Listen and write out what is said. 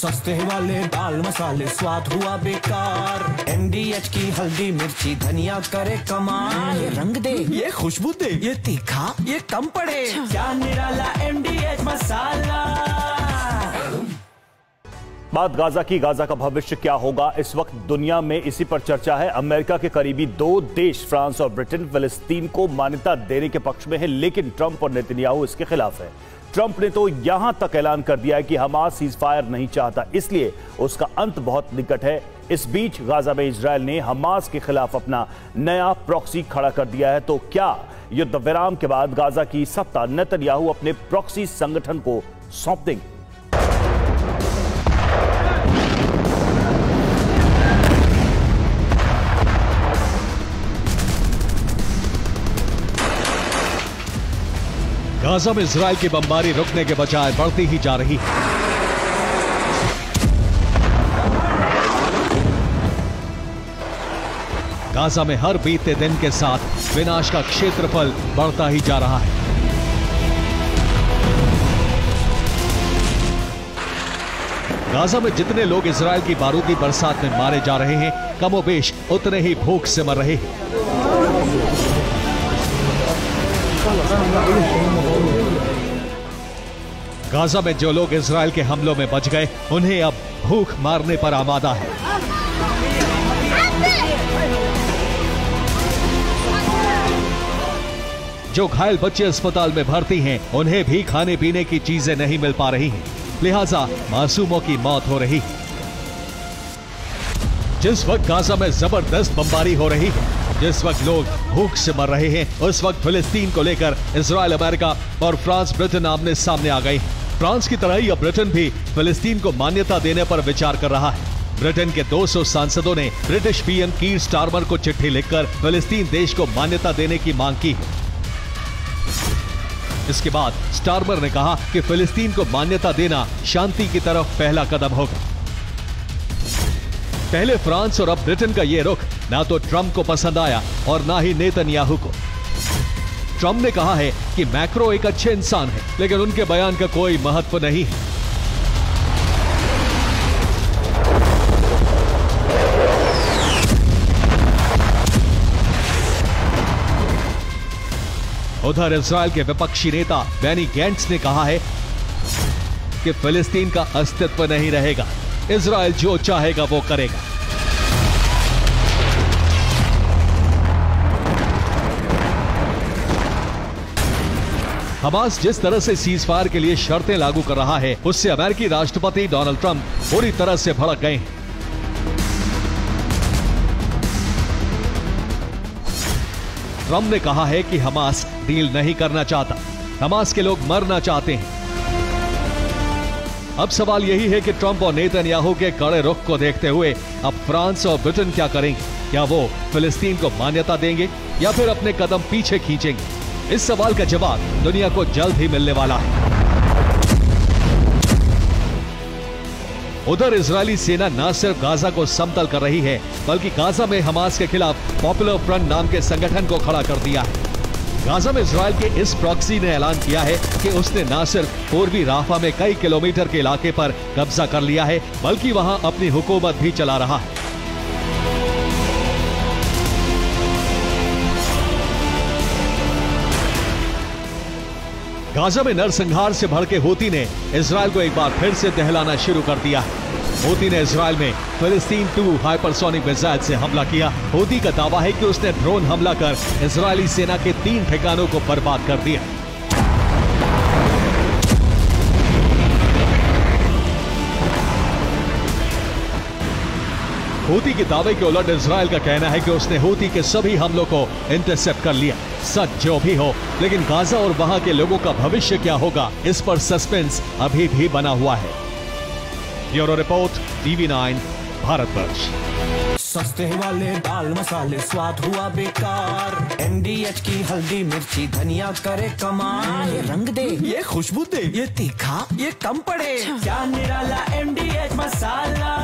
सस्ते वाले दाल मसाले स्वाद हुआ बेकार। MDH की हल्दी मिर्ची धनिया करे कमाल। ये रंग दे, ये खुशबू दे, ये तीखा, ये कम पड़े, क्या निराला MDH मसाला। बात गाजा की, गाजा का भविष्य क्या होगा इस वक्त दुनिया में इसी पर चर्चा है। अमेरिका के करीबी दो देश फ्रांस और ब्रिटेन फिलिस्तीन को मान्यता देने के पक्ष में है, लेकिन ट्रंप और नेतन्याहू इसके खिलाफ है। ट्रंप ने तो यहां तक ऐलान कर दिया है कि हमास सीजफायर नहीं चाहता, इसलिए उसका अंत बहुत निकट है। इस बीच गाजा में इजरायल ने हमास के खिलाफ अपना नया प्रॉक्सी खड़ा कर दिया है। तो क्या युद्ध विराम के बाद गाजा की सत्ता नेतन्याहू अपने प्रॉक्सी संगठन को सौंप देंगे? गाजा में इजरायल की बमबारी रुकने के बजाय बढ़ती ही जा रही है। गाजा में हर बीतते दिन के साथ विनाश का क्षेत्रफल बढ़ता ही जा रहा है। गाजा में जितने लोग इजरायल की बारूदी बरसात में मारे जा रहे हैं, कमोबेश उतने ही भूख से मर रहे हैं। गाजा में जो लोग इजरायल के हमलों में बच गए, उन्हें अब भूख मारने पर आमादा है। जो घायल बच्चे अस्पताल में भर्ती हैं, उन्हें भी खाने पीने की चीजें नहीं मिल पा रही हैं, लिहाजा मासूमों की मौत हो रही है। जिस वक्त गाजा में जबरदस्त बमबारी हो रही है, जिस वक्त लोग भूख से मर रहे हैं, उस वक्त फिलिस्तीन को लेकर इजरायल, अमेरिका और फ्रांस, ब्रिटेन आमने सामने आ गए। फ्रांस की तरह ही अब ब्रिटेन भी फिलिस्तीन को मान्यता देने पर विचार कर रहा है। ब्रिटेन के 200 सांसदों ने ब्रिटिश पीएम कीर स्टारमर को चिट्ठी लिखकर फिलिस्तीन देश को मान्यता देने की मांग की है। इसके बाद स्टारमर ने कहा कि फिलिस्तीन को मान्यता देना शांति की तरफ पहला कदम होगा। पहले फ्रांस और अब ब्रिटेन का यह रुख ना तो ट्रंप को पसंद आया और ना ही नेतन्याहू को। ट्रंप ने कहा है कि मैक्रो एक अच्छे इंसान है, लेकिन उनके बयान का कोई महत्व नहीं है। उधर इजरायल के विपक्षी नेता बेनी गैंट्स ने कहा है कि फिलिस्तीन का अस्तित्व नहीं रहेगा, इजरायल जो चाहेगा वो करेगा। हमास जिस तरह से सीजफायर के लिए शर्तें लागू कर रहा है, उससे अमेरिकी राष्ट्रपति डोनाल्ड ट्रंप पूरी तरह से भड़क गए हैं। ट्रंप ने कहा है कि हमास डील नहीं करना चाहता, हमास के लोग मरना चाहते हैं। अब सवाल यही है कि ट्रंप और नेतन्याहू के कड़े रुख को देखते हुए अब फ्रांस और ब्रिटेन क्या करेंगे? क्या वो फिलिस्तीन को मान्यता देंगे या फिर अपने कदम पीछे खींचेंगे? इस सवाल का जवाब दुनिया को जल्द ही मिलने वाला है। उधर इजरायली सेना न सिर्फ गाजा को समतल कर रही है, बल्कि गाजा में हमास के खिलाफ पॉपुलर फ्रंट नाम के संगठन को खड़ा कर दिया है। गाजा में इजरायल के इस प्रॉक्सी ने ऐलान किया है कि उसने न सिर्फ पूर्वी राफा में कई किलोमीटर के इलाके पर कब्जा कर लिया है, बल्कि वहां अपनी हुकूमत भी चला रहा है। गाजा में नरसंहार से भड़के हूती ने इजरायल को एक बार फिर से दहलाना शुरू कर दिया है। हूती ने इजरायल में फिलिस्तीन 2 हाइपरसोनिक मिसाइल से हमला किया। हूती का दावा है कि उसने ड्रोन हमला कर इजरायली सेना के 3 ठिकानों को बर्बाद कर दिया। हूती के दावे के उलट इजरायल का कहना है कि उसने हूती के सभी हमलों को इंटरसेप्ट कर लिया। सच जो भी हो, लेकिन गाजा और वहां के लोगों का भविष्य क्या होगा, इस पर सस्पेंस अभी भी बना हुआ है। Bureau report, TV9 Bharatvarsh. सस्ते वाले दाल मसाले स्वाद हुआ बेकार। MDH की हल्दी मिर्ची धनिया करे कमाल। ये रंग दे, ये खुशबू दे, ये तीखा, ये कम पड़े, क्या निराला MDH मसाला।